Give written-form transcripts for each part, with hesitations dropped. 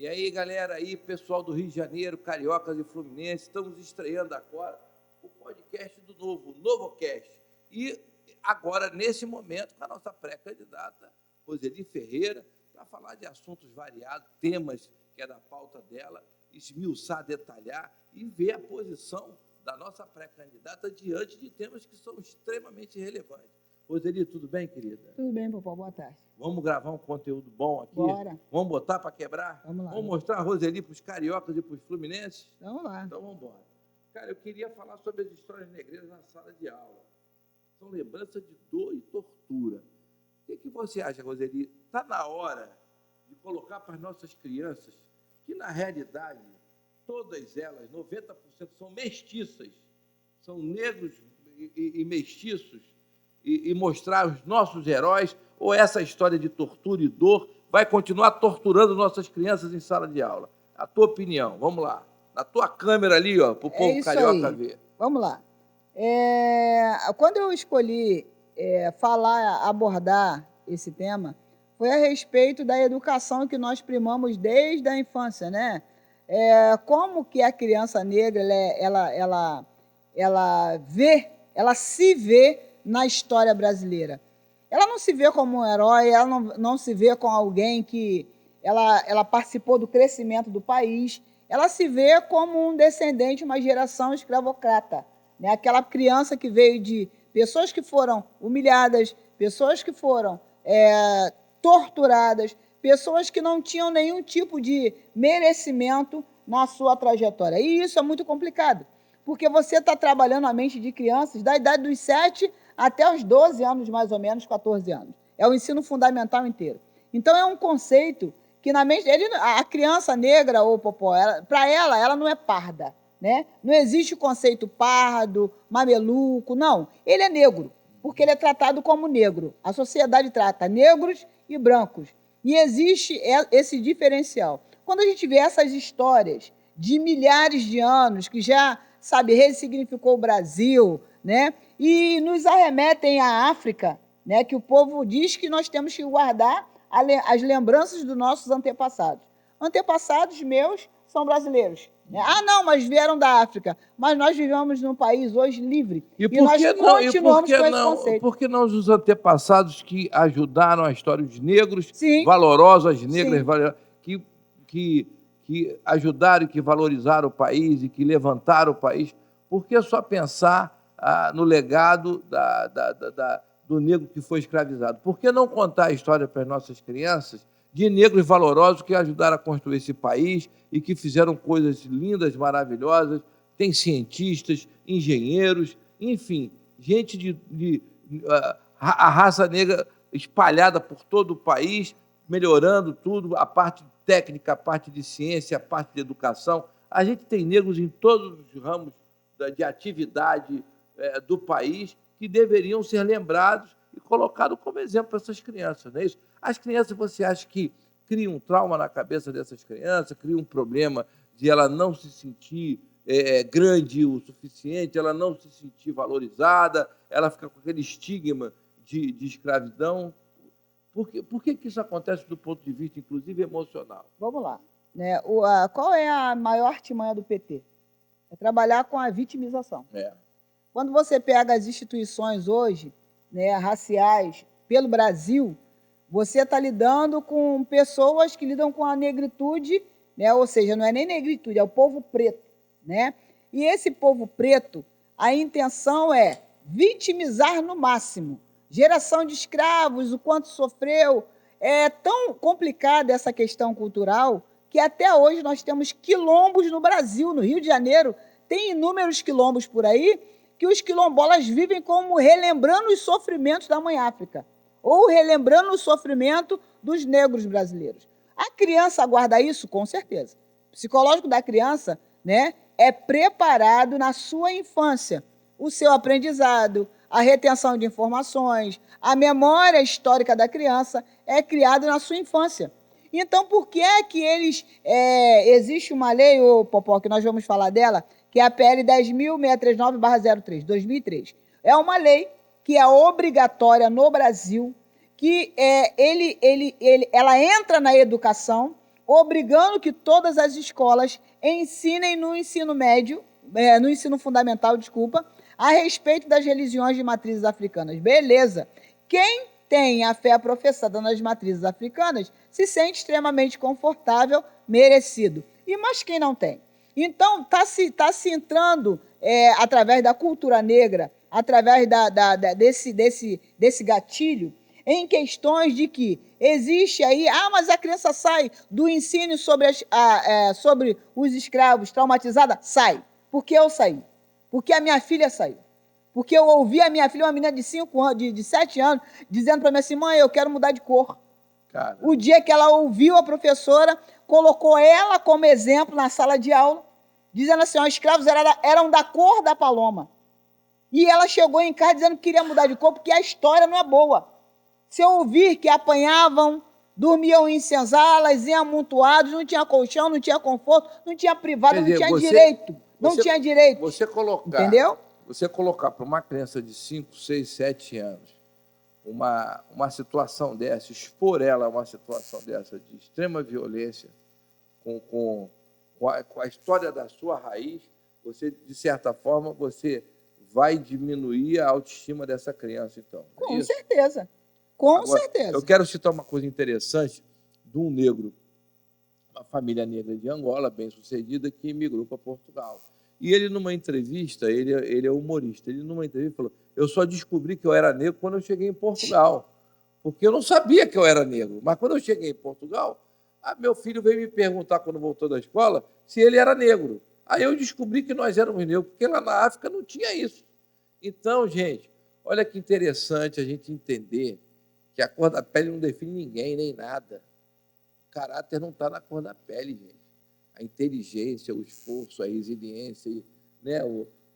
E aí, galera, aí, pessoal do Rio de Janeiro, cariocas e fluminenses, estamos estreando agora o podcast do Novocast. E agora, nesse momento, com a nossa pré-candidata, Roseli Ferreira, para falar de assuntos variados, temas que é da pauta dela, esmiuçar, detalhar e ver a posição da nossa pré-candidata diante de temas que são extremamente relevantes. Roseli, tudo bem, querida? Tudo bem, Popó, boa tarde. Vamos gravar um conteúdo bom aqui? Bora. Vamos botar para quebrar? Vamos lá. Vamos mostrar a Roseli para os cariocas e para os fluminenses? Vamos lá. Então, vamos embora. Cara, eu queria falar sobre as histórias negreiras na sala de aula. São lembranças de dor e tortura. O que você acha, Roseli? Está na hora de colocar para as nossas crianças que, na realidade, todas elas, 90%, são mestiças, são negros e mestiços, e mostrar os nossos heróis, ou essa história de tortura e dor vai continuar torturando nossas crianças em sala de aula? A tua opinião, vamos lá. Na tua câmera ali, ó, para o povo carioca ver. Vamos lá. Quando eu escolhi abordar esse tema, foi a respeito da educação que nós primamos desde a infância, né? Como que a criança negra ela se vê na história brasileira. Ela não se vê como um herói, ela não se vê como alguém que ela participou do crescimento do país, ela se vê como um descendente de uma geração escravocrata, né? Aquela criança que veio de pessoas que foram humilhadas, pessoas que foram torturadas, pessoas que não tinham nenhum tipo de merecimento na sua trajetória. E isso é muito complicado, porque você está trabalhando a mente de crianças da idade dos 7 até os 12 anos, mais ou menos, 14 anos. É o ensino fundamental inteiro. Então, é um conceito que na mente... a criança negra, ou Popó, para ela não é parda, né? Não existe o conceito pardo, mameluco, não. Ele é negro, porque ele é tratado como negro. A sociedade trata negros e brancos. E existe esse diferencial. Quando a gente vê essas histórias de milhares de anos, que já, ressignificou o Brasil, né? E nos arremetem à África, né? Que o povo diz que nós temos que guardar as lembranças dos nossos antepassados. Antepassados meus são brasileiros. Né? Não, mas vieram da África. Mas nós vivemos num país hoje livre. E nós continuamos com esse conceito. Por que não os antepassados que ajudaram a história, os negros Sim. valorosos, as negras valorosas, que ajudaram e que valorizaram o país e que levantaram o país? Por que só pensar no legado do negro que foi escravizado? Por que não contar a história para as nossas crianças de negros valorosos que ajudaram a construir esse país e que fizeram coisas lindas, maravilhosas? Tem cientistas, engenheiros, enfim, gente a raça negra espalhada por todo o país, melhorando tudo, a parte técnica, a parte de ciência, a parte de educação. A gente tem negros em todos os ramos de atividade do país que deveriam ser lembrados e colocados como exemplo para essas crianças, não é isso? As crianças, você acha que cria um trauma na cabeça dessas crianças, cria um problema de ela não se sentir grande o suficiente, ela não se sentir valorizada, ela fica com aquele estigma de escravidão? Por que isso acontece do ponto de vista, inclusive, emocional? Vamos lá. Né? Qual é a maior artimanha do PT? É trabalhar com a vitimização. Quando você pega as instituições hoje, né, raciais, pelo Brasil, você está lidando com pessoas que lidam com a negritude, né, ou seja, não é nem negritude, é o povo preto. Né? E esse povo preto, a intenção é vitimizar no máximo. Geração de escravos, o quanto sofreu. É tão complicada essa questão cultural que até hoje nós temos quilombos no Brasil, no Rio de Janeiro. Tem inúmeros quilombos por aí que os quilombolas vivem como relembrando os sofrimentos da Mãe África ou relembrando o sofrimento dos negros brasileiros. A criança guarda isso? Com certeza. O psicológico da criança, né, é preparado na sua infância. O seu aprendizado, a retenção de informações, a memória histórica da criança é criada na sua infância. Então, por que é que eles... existe uma lei, Popó, que nós vamos falar dela, que é a PL 10.639/03, 2003. É uma lei que é obrigatória no Brasil, que ela entra na educação obrigando que todas as escolas ensinem no ensino médio, no ensino fundamental, desculpa, a respeito das religiões de matrizes africanas. Beleza. Quem tem a fé professada nas matrizes africanas se sente extremamente confortável, merecido. Mas quem não tem? Então, está se entrando, através da cultura negra, através desse gatilho, em questões de que existe aí, mas a criança sai do ensino sobre os escravos, traumatizada? Sai. Por que eu saí? Porque a minha filha saiu. Porque eu ouvi a minha filha, uma menina de 5 anos, de 7 anos, dizendo para mim assim, mãe, eu quero mudar de cor. Cara. O dia que ela ouviu a professora, colocou ela como exemplo na sala de aula, dizendo assim, os escravos eram da cor da paloma. E ela chegou em casa dizendo que queria mudar de cor porque a história não é boa. Se eu ouvir que apanhavam, dormiam em senzalas, em amontoados, não tinha colchão, não tinha conforto, não tinha privado, não tinha direito. Não tinha direito. Você colocar, entendeu? Você colocar para uma criança de 5, 6, 7 anos uma situação dessa, expor ela a uma situação dessa de extrema violência, com a história da sua raiz, você, de certa forma, você vai diminuir a autoestima dessa criança, então. Com certeza. Com certeza. Eu quero citar uma coisa interessante de um negro, uma família negra de Angola, bem-sucedida, que migrou para Portugal. E ele, numa entrevista, ele é humorista, ele, numa entrevista, falou, eu só descobri que eu era negro quando eu cheguei em Portugal, porque eu não sabia que eu era negro. Mas quando eu cheguei em Portugal, meu filho veio me perguntar, quando voltou da escola, se ele era negro. Aí eu descobri que nós éramos negros, porque lá na África não tinha isso. Então, gente, olha que interessante a gente entender que a cor da pele não define ninguém, nem nada. O caráter não está na cor da pele, gente. A inteligência, o esforço, a resiliência, né?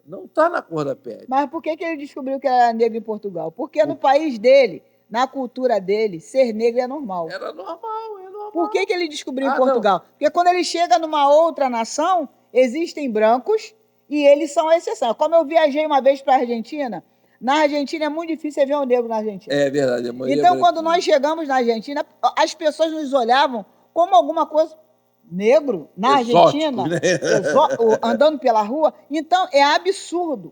Não está na cor da pele. Mas por que ele descobriu que era negro em Portugal? Porque no país dele, na cultura dele, ser negro é normal. Era normal, é normal. Por que ele descobriu em Portugal? Não. Porque quando ele chega numa outra nação, existem brancos e eles são a exceção. Como eu viajei uma vez para a Argentina, na Argentina é muito difícil ver um negro na Argentina. É verdade. Então, quando nós chegamos na Argentina, as pessoas nos olhavam como alguma coisa negro na exótico, Argentina, andando pela rua. Então, é absurdo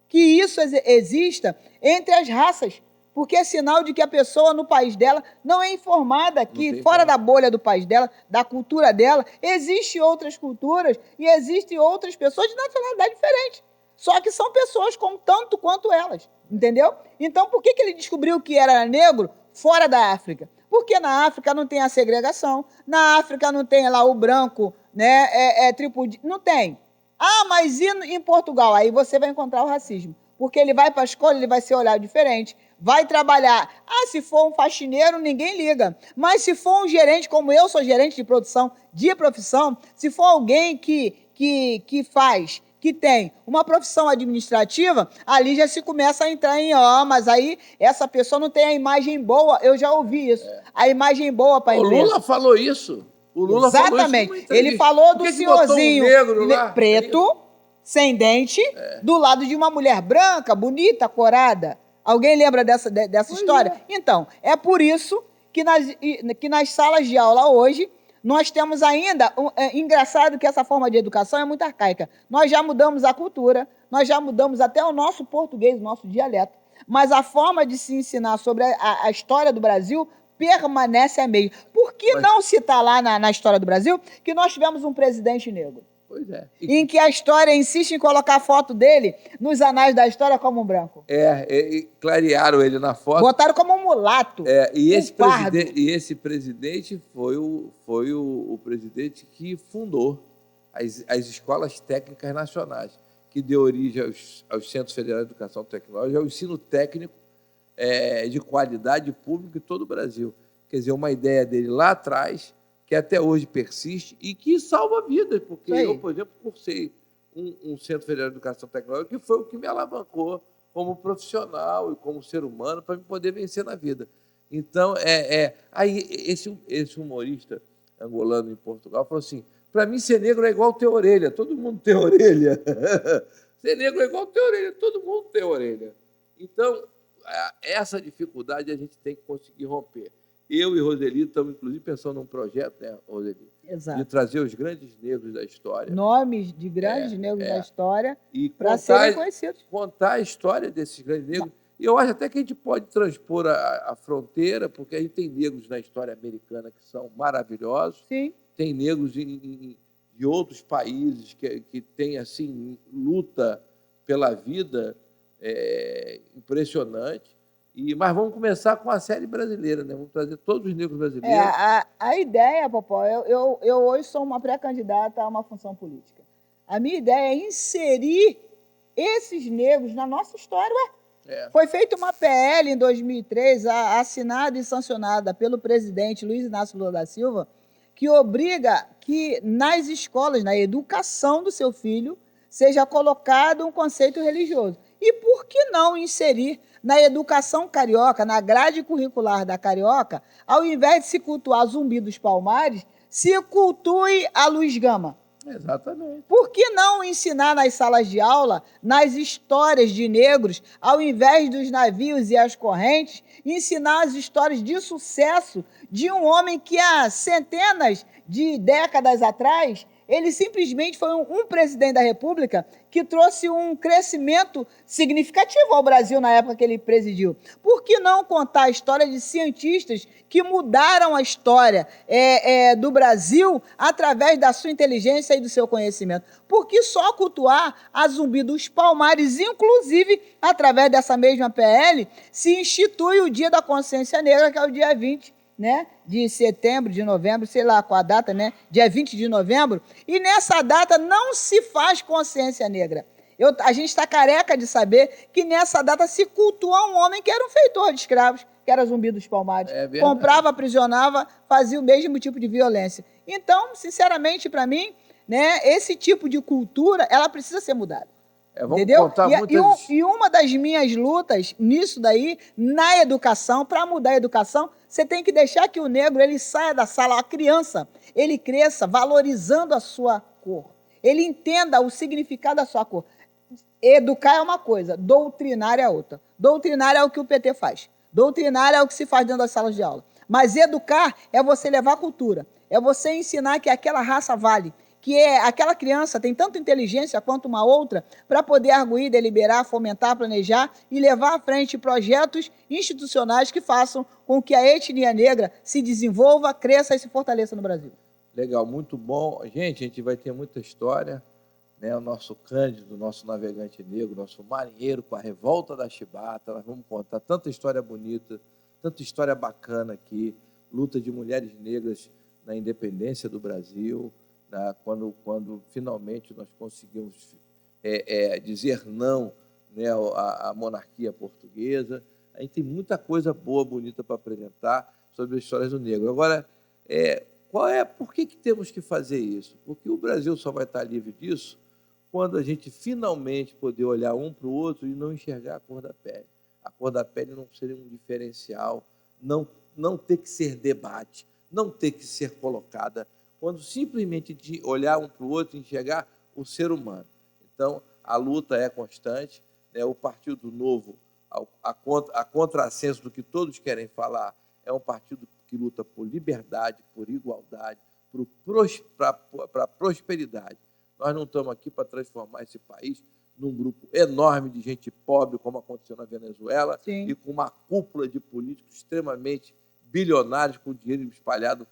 que isso exista entre as raças, porque é sinal de que a pessoa no país dela não é informada que fora da bolha do país dela, da cultura dela, existem outras culturas e existem outras pessoas de nacionalidade diferente. Só que são pessoas com tanto quanto elas, entendeu? Então, por que ele descobriu que era negro fora da África? Porque na África não tem a segregação, na África não tem lá o branco, né, não tem. Mas e em Portugal? Aí você vai encontrar o racismo, porque ele vai para a escola, ele vai ser olhado diferente, vai trabalhar. Se for um faxineiro, ninguém liga. Mas se for um gerente, como eu sou gerente de produção, de profissão, se for alguém que faz, que tem uma profissão administrativa, ali já se começa a entrar em, mas aí essa pessoa não tem a imagem boa, eu já ouvi isso, a imagem boa para a empresa. O Lula falou isso. O Lula exatamente. Falou isso. Ele falou do senhorzinho preto, sem dente, do lado de uma mulher branca, bonita, corada. Alguém lembra dessa história? Então, é por isso que nas salas de aula hoje, nós temos ainda, engraçado que essa forma de educação é muito arcaica. Nós já mudamos a cultura, nós já mudamos até o nosso português, o nosso dialeto, mas a forma de se ensinar sobre a história do Brasil permanece a mesma. Por que não citar lá na história do Brasil que nós tivemos um presidente negro? Pois é. Em que a história insiste em colocar a foto dele nos anais da história como um branco. Clarearam ele na foto. Botaram como um mulato. E esse presidente foi o presidente que fundou as escolas técnicas nacionais, que deu origem aos Centros Federais de Educação Tecnológica, ao ensino técnico de qualidade pública em todo o Brasil. Quer dizer, uma ideia dele lá atrás, que até hoje persiste e que salva vidas, porque eu, por exemplo, cursei um Centro Federal de Educação Tecnológica, que foi o que me alavancou como profissional e como ser humano para me poder vencer na vida. Então, aí esse humorista angolano em Portugal falou assim, para mim ser negro é igual ter orelha, todo mundo tem orelha. Ser negro é igual ter orelha, todo mundo tem orelha. Então, essa dificuldade a gente tem que conseguir romper. eu e Roseli estamos, inclusive, pensando num projeto, né, Roseli? Exato. De trazer os grandes negros da história. Nomes de grandes negros da história para serem conhecidos. Contar a história desses grandes negros. E eu acho até que a gente pode transpor a fronteira, porque a gente tem negros na história americana que são maravilhosos. Sim. Tem negros de outros países que têm, assim, luta pela vida impressionante. Mas vamos começar com a série brasileira, né? Vamos trazer todos os negros brasileiros. A ideia, Popó, eu hoje sou uma pré-candidata a uma função política. A minha ideia é inserir esses negros na nossa história. Foi feita uma PL em 2003, assinada e sancionada pelo presidente Luiz Inácio Lula da Silva, que obriga que nas escolas, na educação do seu filho, seja colocado um conceito religioso. E por que não inserir na educação carioca, na grade curricular da carioca, ao invés de se cultuar Zumbi dos Palmares, se cultue a Luz Gama? Exatamente. Por que não ensinar nas salas de aula, nas histórias de negros, ao invés dos navios e as correntes, ensinar as histórias de sucesso de um homem que há centenas de décadas atrás, ele simplesmente foi um presidente da República que trouxe um crescimento significativo ao Brasil na época que ele presidiu. Por que não contar a história de cientistas que mudaram a história do Brasil através da sua inteligência e do seu conhecimento? Por que só cultuar a Zumbi dos Palmares? Inclusive, através dessa mesma PL, se institui o Dia da Consciência Negra, que é o dia 20, né, de setembro, de novembro, sei lá qual a data, né, dia 20 de novembro, e nessa data não se faz consciência negra. A gente está careca de saber que nessa data se cultua um homem que era um feitor de escravos, que era Zumbi dos Palmares. Comprava, aprisionava, fazia o mesmo tipo de violência. Então, sinceramente, para mim, né, esse tipo de cultura, ela precisa ser mudada. Entendeu? E uma das minhas lutas nisso daí, na educação, para mudar a educação, você tem que deixar que o negro ele saia da sala, a criança, ele cresça valorizando a sua cor. Ele entenda o significado da sua cor. Educar é uma coisa, doutrinar é outra. Doutrinar é o que o PT faz. Doutrinar é o que se faz dentro das salas de aula. Mas educar é você levar cultura. É você ensinar que aquela raça vale. Que aquela criança tem tanto inteligência quanto uma outra para poder arguir, deliberar, fomentar, planejar e levar à frente projetos institucionais que façam com que a etnia negra se desenvolva, cresça e se fortaleça no Brasil. Legal, muito bom. Gente, a gente vai ter muita história, né? O nosso Cândido, nosso navegante negro, nosso marinheiro com a revolta da chibata, nós vamos contar tanta história bonita, tanta história bacana aqui, luta de mulheres negras na independência do Brasil, quando finalmente nós conseguimos dizer não, né, à monarquia portuguesa. A gente tem muita coisa boa, bonita para apresentar sobre as histórias do negro. Agora, por que temos que fazer isso? Porque o Brasil só vai estar livre disso quando a gente finalmente poder olhar um para o outro e não enxergar a cor da pele. A cor da pele não seria um diferencial, não ter que ser debate, não ter que ser colocada, quando simplesmente de olhar um para o outro e enxergar o ser humano. Então, a luta é constante, né? O Partido Novo, a contrassenso do que todos querem falar, é um partido que luta por liberdade, por igualdade, para prosperidade. Nós não estamos aqui para transformar esse país num grupo enorme de gente pobre, como aconteceu na Venezuela, Sim. E com uma cúpula de políticos extremamente bilionários, com dinheiro espalhado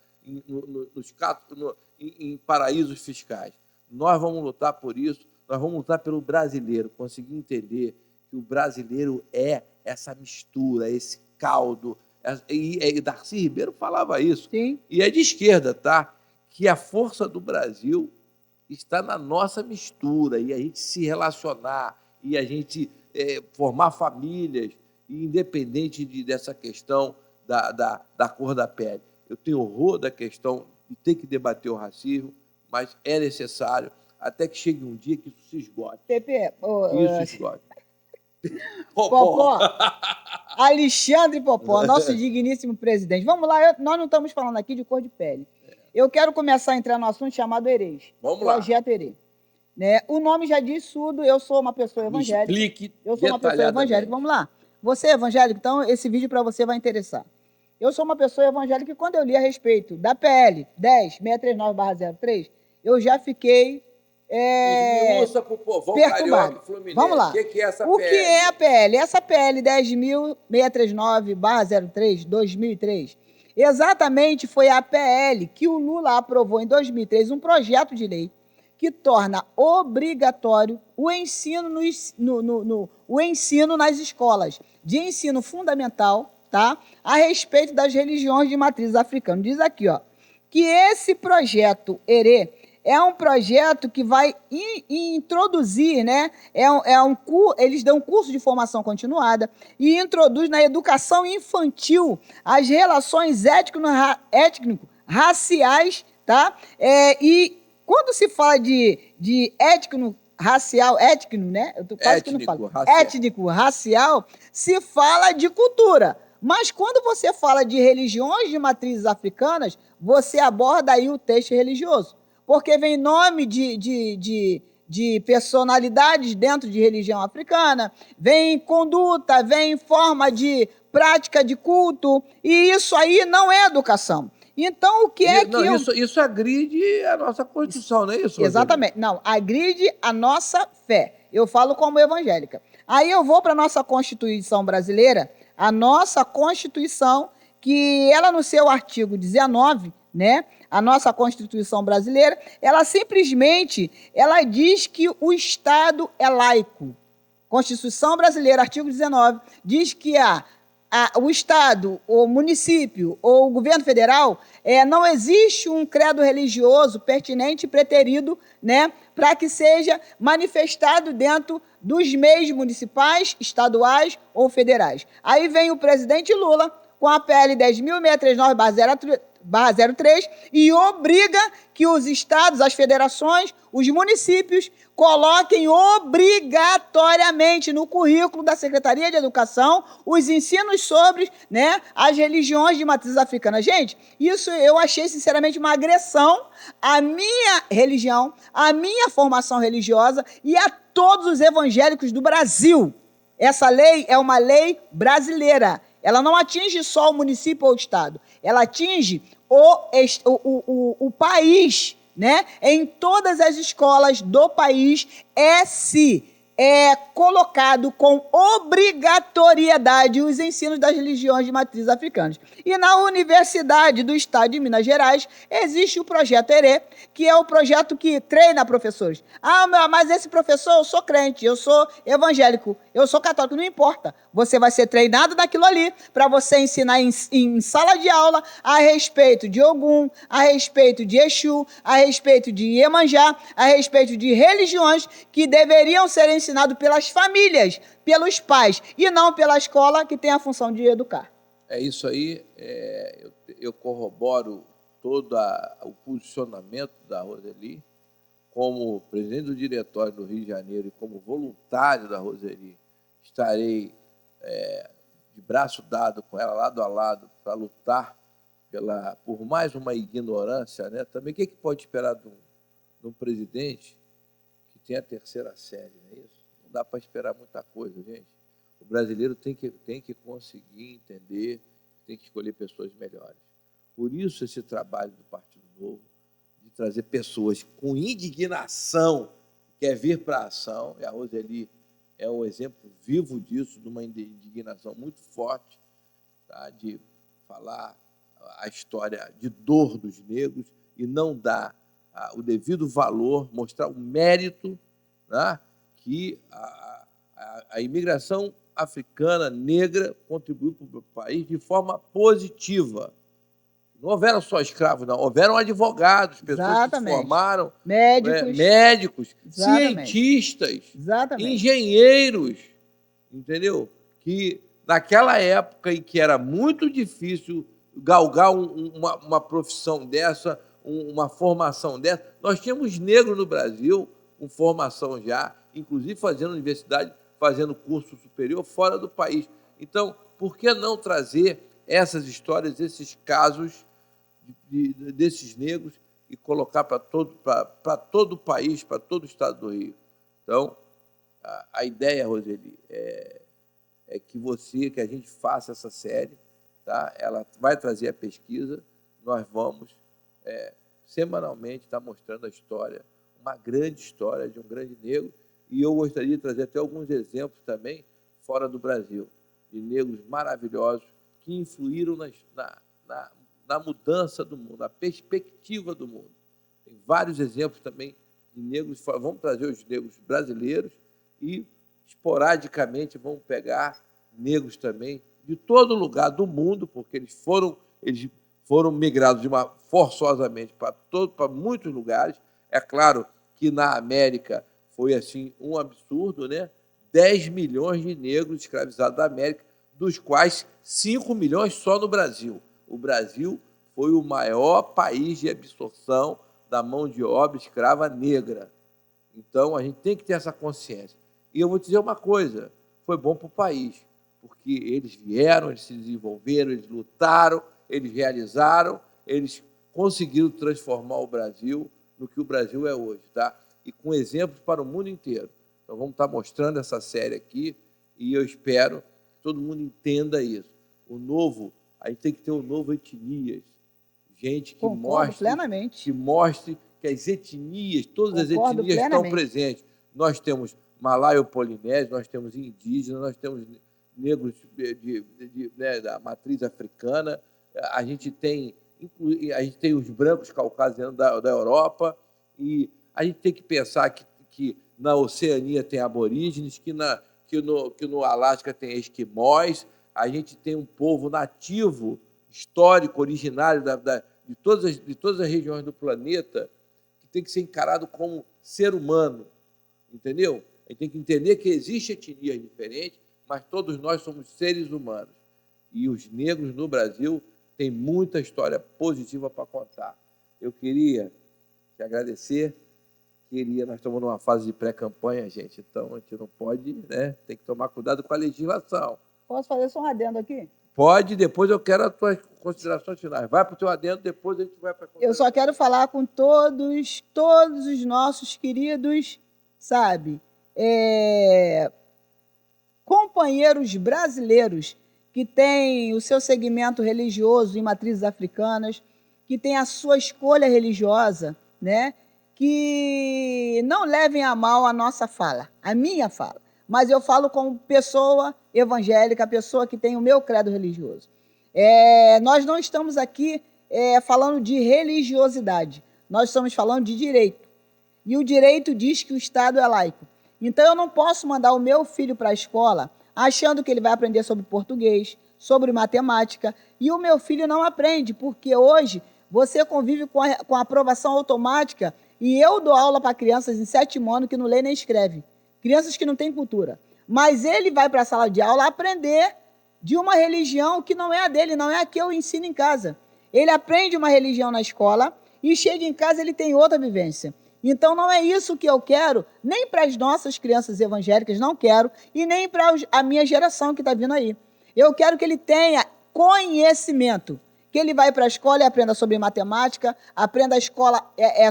em paraísos fiscais. Nós vamos lutar por isso, nós vamos lutar pelo brasileiro, conseguir entender que o brasileiro é essa mistura, esse caldo. E Darcy Ribeiro falava isso. Sim. E é de esquerda, tá? Que a força do Brasil está na nossa mistura, e a gente se relacionar, e a gente formar famílias, independente dessa questão da cor da pele. Eu tenho horror da questão de ter que debater o racismo, mas é necessário até que chegue um dia que isso se esgote. Pepe, isso se esgote. Popó. Alexandre Popó, nosso digníssimo presidente. Vamos lá, nós não estamos falando aqui de cor de pele. Eu quero começar a entrar no assunto chamado Herês. Vamos lá. Projeto Herê. Né? O nome já diz tudo, eu sou uma pessoa evangélica. Me explique eu sou uma pessoa evangélica. Vamos lá. Você é evangélico, então esse vídeo para você vai interessar. Eu sou uma pessoa evangélica e quando eu li a respeito da PL 10.639/03, eu já fiquei Esmiuça para o povão carioca e fluminense. Vamos lá. O que é essa PL? O que é a PL? Essa PL 10.639/03, 2003, exatamente foi a PL que o Lula aprovou em 2003, um projeto de lei que torna obrigatório o ensino, o ensino nas escolas de ensino fundamental, tá? A respeito das religiões de matriz africana. Diz aqui, ó, que esse projeto ERE é um projeto que vai introduzir, né? Eles dão um curso de formação continuada e introduz na educação infantil as relações étnico-raciais, tá? E quando se fala de étnico-racial, né? Eu tô quase que não falo. Étnico-racial, se fala de cultura. Mas quando você fala de religiões de matrizes africanas, você aborda aí o texto religioso. Porque vem nome de personalidades dentro de religião africana, vem conduta, vem forma de prática de culto, e isso aí não é educação. Então, o que é que... Isso agride a nossa Constituição, não é isso? Exatamente. Rodrigo? Não, agride a nossa fé. Eu falo como evangélica. Aí eu vou para a nossa Constituição brasileira, a nossa Constituição, que ela no seu artigo 19, né, a nossa Constituição brasileira, ela simplesmente diz que o Estado é laico. Constituição brasileira, artigo 19, diz que o Estado, o município ou o governo federal, não existe um credo religioso pertinente e preterido, né, para que seja manifestado dentro dos meios municipais, estaduais ou federais. Aí vem o presidente Lula com a PL 10.639/03 e obriga que os estados, as federações, os municípios coloquem obrigatoriamente no currículo da Secretaria de Educação os ensinos sobre, né, as religiões de matriz africana. Gente, isso eu achei sinceramente uma agressão à minha religião, à minha formação religiosa e a todos os evangélicos do Brasil. Essa lei é uma lei brasileira. Ela não atinge só o município ou o estado, ela atinge o país, né? Em todas as escolas do país é colocado com obrigatoriedade os ensinos das religiões de matriz africanas. E na Universidade do Estado de Minas Gerais existe o projeto ERE, que é o projeto que treina professores. Mas esse professor, eu sou crente, eu sou evangélico, eu sou católico, não importa. Você vai ser treinado naquilo ali para você ensinar em sala de aula a respeito de Ogum, a respeito de Exu, a respeito de Iemanjá, a respeito de religiões que deveriam ser ensinadas pelas famílias, pelos pais, e não pela escola que tem a função de educar. É isso aí, eu corroboro todo o posicionamento da Roseli, como presidente do diretório do Rio de Janeiro e como voluntário da Roseli, estarei de braço dado com ela, lado a lado, para lutar por mais uma ignorância, né? Também o que pode esperar de um presidente que tem a terceira série, não é isso? Não dá para esperar muita coisa, gente. O brasileiro tem que conseguir entender, tem que escolher pessoas melhores. Por isso esse trabalho do Partido Novo, de trazer pessoas com indignação, quer vir para a ação, e a Roseli é um exemplo vivo disso, de uma indignação muito forte, tá? De falar a história de dor dos negros e não dar o devido valor, mostrar o mérito, né, que a imigração africana negra contribuiu para o país de forma positiva. Não houveram só escravos, não. Houveram advogados, pessoas Exatamente. Que se formaram, médicos cientistas, Exatamente. Engenheiros, entendeu? Que naquela época em que era muito difícil galgar uma profissão dessa, uma formação dessa, nós tínhamos negros no Brasil com formação já, inclusive fazendo universidade, fazendo curso superior fora do país. Então, por que não trazer essas histórias, esses casos desses negros e colocar para todo o país, para todo o estado do Rio? Então, a ideia, Roseli, é que a gente faça essa série, tá? Ela vai trazer a pesquisa, nós vamos semanalmente estar mostrando a história, uma grande história de um grande negro, e eu gostaria de trazer até alguns exemplos também fora do Brasil, de negros maravilhosos que influíram na mudança do mundo, na perspectiva do mundo. Tem vários exemplos também de negros, vamos trazer os negros brasileiros e, esporadicamente, vamos pegar negros também de todo lugar do mundo, porque eles foram migrados forçosamente para muitos lugares. É claro que na América foi assim um absurdo, né? 10 milhões de negros escravizados da América, dos quais 5 milhões só no Brasil. O Brasil foi o maior país de absorção da mão de obra escrava negra. Então, a gente tem que ter essa consciência. E eu vou te dizer uma coisa, foi bom para o país, porque eles vieram, eles se desenvolveram, eles lutaram, eles realizaram, eles conseguiram transformar o Brasil no que o Brasil é hoje, tá? E com exemplos para o mundo inteiro. Então, vamos estar mostrando essa série aqui e eu espero que todo mundo entenda isso. A gente tem que ter um novo etnias, gente que mostre que as etnias, todas as etnias estão presentes. Nós temos malaio-polinésio, nós temos indígenas, nós temos negros da matriz africana, a gente tem os brancos caucasianos da Europa, e a gente tem que pensar que na Oceania tem aborígenes, que no Alasca tem esquimós, a gente tem um povo nativo, histórico, originário de todas as regiões do planeta, que tem que ser encarado como ser humano, entendeu? A gente tem que entender que existem etnias diferentes, mas todos nós somos seres humanos. E os negros no Brasil têm muita história positiva para contar. Eu queria te agradecer. Nós estamos numa fase de pré-campanha, gente, então a gente não pode, né? Tem que tomar cuidado com a legislação. Posso fazer só um adendo aqui? Pode, depois eu quero as tuas considerações finais. Vai para o teu adendo, depois a gente vai para a Eu só quero falar com todos os nossos queridos, companheiros brasileiros que têm o seu segmento religioso em matrizes africanas, que têm a sua escolha religiosa, né? Que não levem a mal a nossa fala, a minha fala, mas eu falo como pessoa evangélica, pessoa que tem o meu credo religioso. Nós não estamos aqui falando de religiosidade, nós estamos falando de direito. E o direito diz que o Estado é laico. Então, eu não posso mandar o meu filho para a escola achando que ele vai aprender sobre português, sobre matemática, e o meu filho não aprende, porque hoje você convive com a aprovação automática, e eu dou aula para crianças em 7º ano que não lê nem escreve, crianças que não têm cultura. Mas ele vai para a sala de aula aprender de uma religião que não é a dele, não é a que eu ensino em casa. Ele aprende uma religião na escola e chega em casa ele tem outra vivência. Então, não é isso que eu quero, nem para as nossas crianças evangélicas, não quero, e nem para a minha geração que está vindo aí. Eu quero que ele tenha conhecimento, que ele vai para a escola e aprenda sobre matemática, aprenda a escola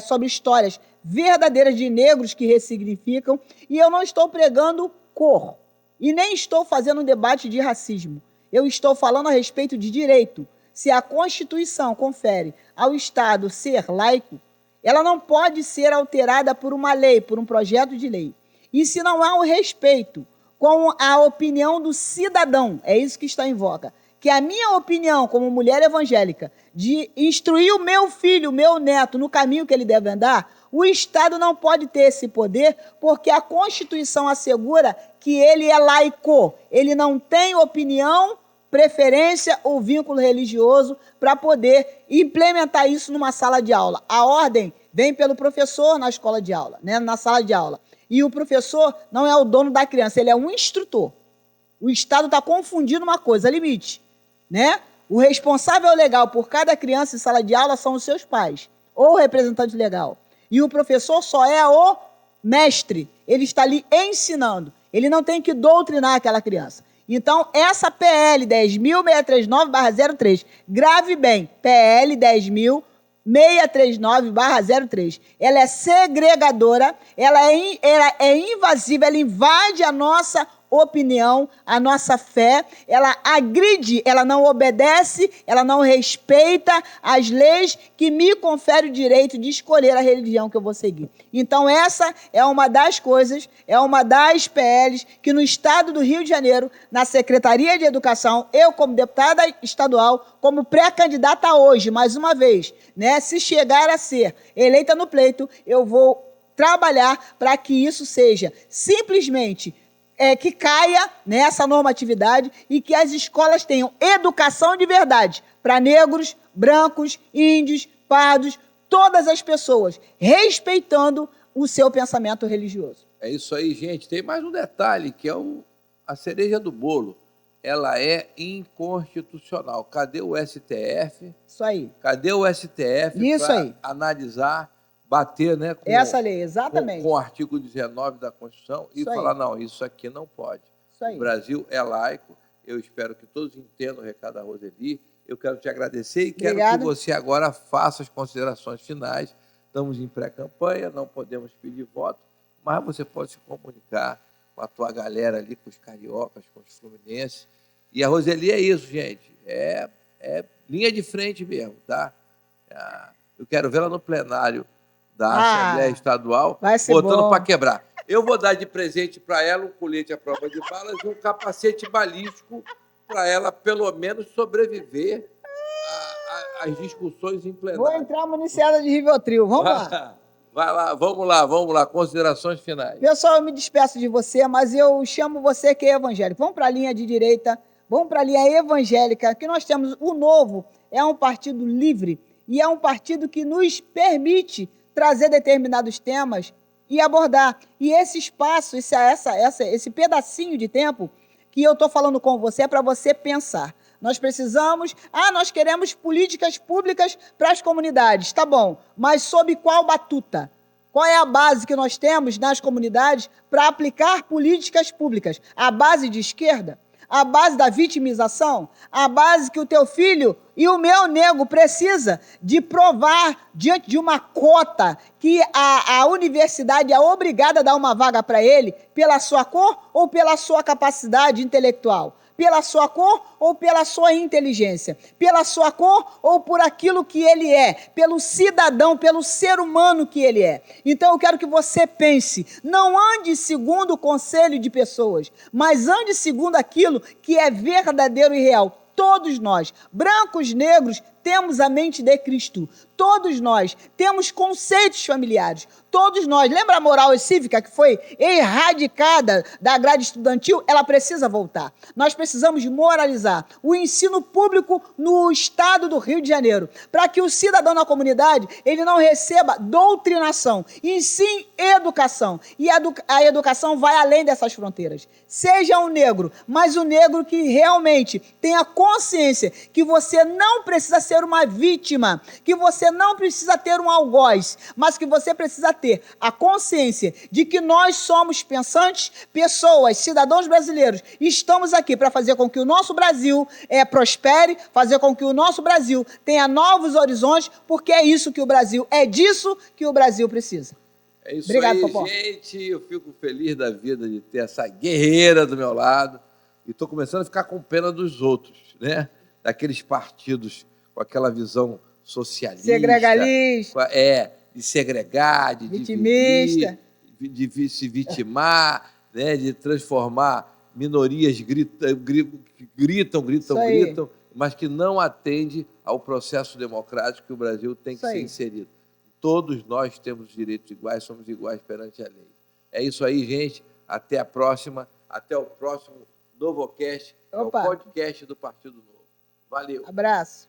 sobre histórias verdadeiras de negros que ressignificam, e eu não estou pregando cor, e nem estou fazendo um debate de racismo. Eu estou falando a respeito de direito. Se a Constituição confere ao Estado ser laico, ela não pode ser alterada por uma lei, por um projeto de lei. E se não há o respeito com a opinião do cidadão, é isso que está em voga, que a minha opinião como mulher evangélica de instruir o meu filho, o meu neto, no caminho que ele deve andar, o Estado não pode ter esse poder, porque a Constituição assegura que ele é laico, ele não tem opinião, preferência ou vínculo religioso para poder implementar isso numa sala de aula. A ordem vem pelo professor na escola de aula, né, na sala de aula. E o professor não é o dono da criança, ele é um instrutor. O Estado está confundindo uma coisa, limite, né? O responsável legal por cada criança em sala de aula são os seus pais, ou o representante legal. E o professor só é o mestre, ele está ali ensinando, ele não tem que doutrinar aquela criança. Então, essa PL 10.639/03, grave bem, PL 10.639/03, ela é segregadora, ela é invasiva, ela invade a nossa opinião, a nossa fé, ela agride, ela não obedece, ela não respeita as leis que me conferem o direito de escolher a religião que eu vou seguir. Então, essa é uma das coisas, é uma das PLs que no estado do Rio de Janeiro, na Secretaria de Educação, eu como deputada estadual, como pré-candidata hoje, mais uma vez, né, se chegar a ser eleita no pleito, eu vou trabalhar para que isso seja simplesmente que caia nessa normatividade e que as escolas tenham educação de verdade para negros, brancos, índios, pardos, todas as pessoas, respeitando o seu pensamento religioso. É isso aí, gente. Tem mais um detalhe, que é a cereja do bolo. Ela é inconstitucional. Cadê o STF? Isso aí. Cadê o STF para analisar, bater, né, com essa lei, exatamente, com o artigo 19 da Constituição e falar, não, isso aqui não pode. O Brasil é laico. Eu espero que todos entendam o recado da Roseli. Eu quero te agradecer e quero que você agora faça as considerações finais. Estamos em pré-campanha, não podemos pedir voto, mas você pode se comunicar com a tua galera ali, com os cariocas, com os fluminenses. E a Roseli é isso, gente. É linha de frente mesmo, tá? Eu quero vê-la no plenário da Assembleia Estadual, botando para quebrar. Eu vou dar de presente para ela um colete à prova de balas e um capacete balístico para ela, pelo menos, sobreviver às discussões em plenário. Vou entrar municiada de Rivotril. Vamos lá. Vai lá, vamos lá. Considerações finais. Pessoal, eu me despeço de você, mas eu chamo você que é evangélico. Vamos para a linha de direita, vamos para a linha evangélica, que nós temos o Novo, é um partido livre e é um partido que nos permite trazer determinados temas e abordar. E esse espaço, esse pedacinho de tempo que eu estou falando com você é para você pensar. Nós precisamos, nós queremos políticas públicas para as comunidades, tá bom, mas sob qual batuta? Qual é a base que nós temos nas comunidades para aplicar políticas públicas? A base de esquerda? A base da vitimização? A base que o teu filho e o meu nego precisa de provar diante de uma cota que a universidade é obrigada a dar uma vaga para ele pela sua cor ou pela sua capacidade intelectual? Pela sua cor ou pela sua inteligência? Pela sua cor ou por aquilo que ele é? Pelo cidadão, pelo ser humano que ele é. Então eu quero que você pense, não ande segundo o conselho de pessoas, mas ande segundo aquilo que é verdadeiro e real. Todos nós, brancos, negros, temos a mente de Cristo. Todos nós temos conceitos familiares. Todos nós, lembra a moral e cívica que foi erradicada da grade estudantil? Ela precisa voltar. Nós precisamos moralizar o ensino público no estado do Rio de Janeiro, para que o cidadão na comunidade ele não receba doutrinação, e sim educação. E a educação vai além dessas fronteiras. Seja um negro, mas o negro que realmente tenha consciência que você não precisa ser uma vítima, que você não precisa ter um algoz, mas que você precisa ter a consciência de que nós somos pensantes, pessoas, cidadãos brasileiros, e estamos aqui para fazer com que o nosso Brasil prospere, fazer com que o nosso Brasil tenha novos horizontes, porque é isso que o Brasil, é disso que o Brasil precisa. É isso. Obrigado, aí, Popó. Gente, eu fico feliz da vida de ter essa guerreira do meu lado e estou começando a ficar com pena dos outros, né? Daqueles partidos com aquela visão socialista, segregalista, de segregar, de vitimista, de se vitimar, né, de transformar minorias gritam, mas que não atende ao processo democrático que o Brasil tem que ser inserido. Todos nós temos direitos iguais, somos iguais perante a lei. É isso aí, gente. Até a próxima. Até o próximo NovoCast, o podcast do Partido Novo. Valeu. Abraço.